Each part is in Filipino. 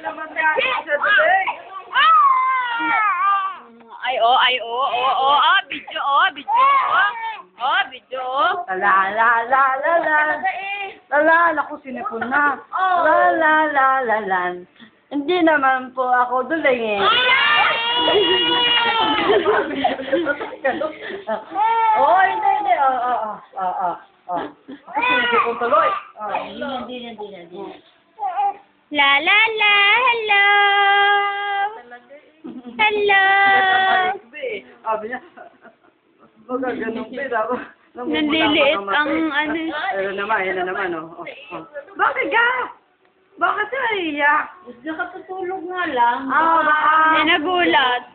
naman yan sa bibig. Video. Lala, naku, sinipon na. Lala. Hindi naman po ako duling eh. Oh, hindi. Ako sinipon tuloy. Hindi. La, hello. Hello. Sabi niya, magaganong pera. Nandiliit ang ano. Ayun naman, oh. Bakit ka? Bakit ka iiyak? Nakatutulog nga lang. Hindi nagulat.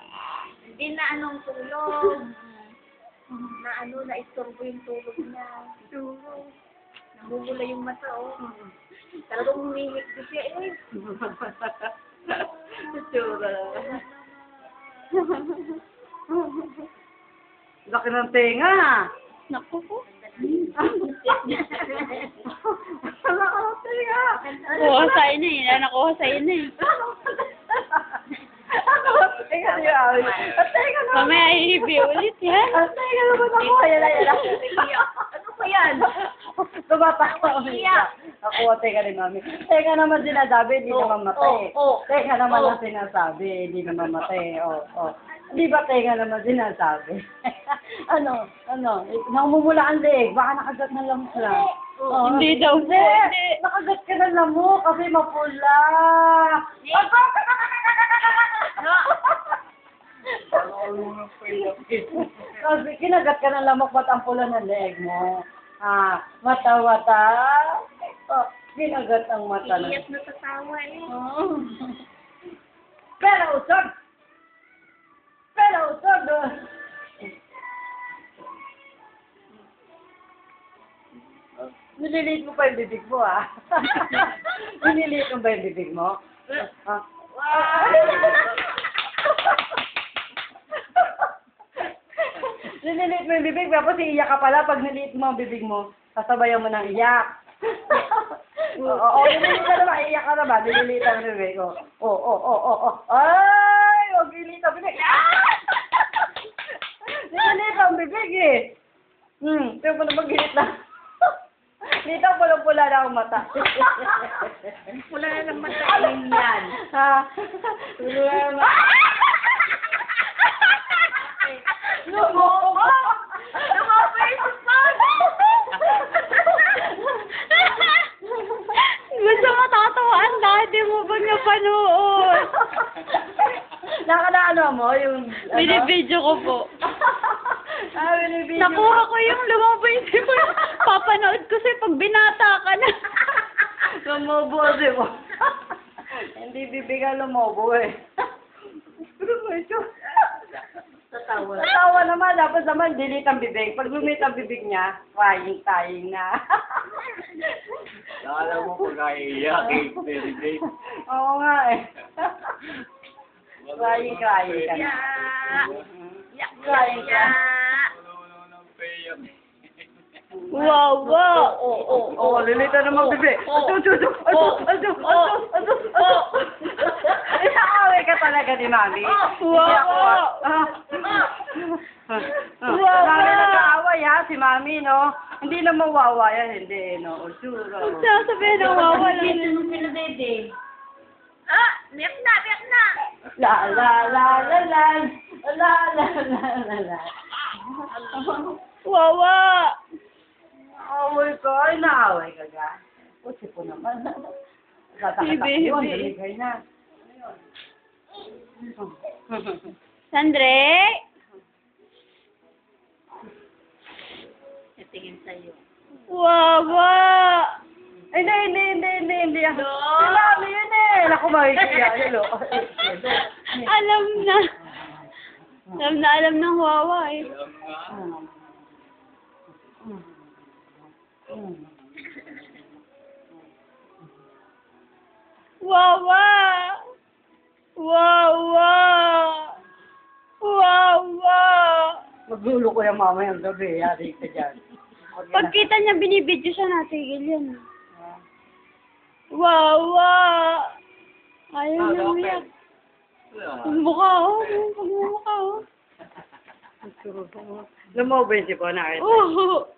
Hindi na anong tulog. Na-istorbo yung tulog niya. Namumula yung mata, oh. Talagang humihik ko siya, eh. Itsura. Laki ng tenga. Naku po. Laki ng tenga. Nakuha sa'yo na eh. Nakuha sa'yo na eh. Tenga niya. Tenga naman. Mamaya hihibi ulit yan. Tenga naman ako. Ayan. Ano pa yan? Tumatawa ako. Ako, tenga ni Mami. Tenga naman sinasabi, hindi naman matay. Tenga naman ang sinasabi, hindi naman matay. Di ba tenga naman sinasabi? ano? Namumula ang leeg, baka nakagat ng lamok lang. Hindi daw po. Hindi, nakagat ka ng lamok kasi mapula. Kasi kinagat ka ng lamok, ba't ang pula ng leeg mo? Mata. Kinagat ang mata. Iiyak na sa tawa, eh. Pero usog! Nililiit mo pa yung bibig mo, ah. Nililiit mo ba yung bibig mo? Nililiit mo yung bibig, tapos iiyak ka pala pag niliit mo ang bibig mo. Sasabayan mo ng iyak. Nililiit ka naman, iiyak ka naman. Nililiit ang bibig. Ay! Huwag nililiit ang bibig. Nililiit ang bibig eh. Tiyo mo naman gilit na. Dito pula-pula na ang mata. Wala na ng mata, yan. Pula na mata. Lumoko! Gusto mo tatawaan dati mo ba napanood? Nakalaano mo yung... Binibidyo ko po. Binibidyo. Nakuha ko yung lumabay di mo. Papanood ko sa'yo pag binata ka na. Lumobo di mo. Hindi bibigan lumobo eh. Pero mo ito. Tatawa naman. Dapat naman delete ang bibig. Pag lumit ang bibig niya, crying na. Alam mo kung naiiyak eh, baby. Oo nga eh. Crying ka na. Crying ka. Wow. Lilita naman bibig. Inaaway ka talaga ni Mami. Wow. Mami nag-aaway ha, si Mami, no? Hindi na mawawa yan, hindi, no? Sure. Sasabihin na wawala. Ano sila, Dede? Biyak na! La. Wawa. Away ka, ay naaway ka ga. Kasi po naman. Tatakatakin yun, daligay na. Sandre? Natingin sa'yo. Wawa. Hindi. Si Mami yun eh. Naku, makikita. Alam na. Alam ng wawa eh. Wawa. Maglulo ko yung mama yung gabi. Yari ka dyan. Pagkita niya, binibidyo siya, natigil yan. Wawa. Ayaw niya umiyak. Wala. Mukha, oh. Pagmumukha, oh. Lumaw ba yung sipon na? Oo.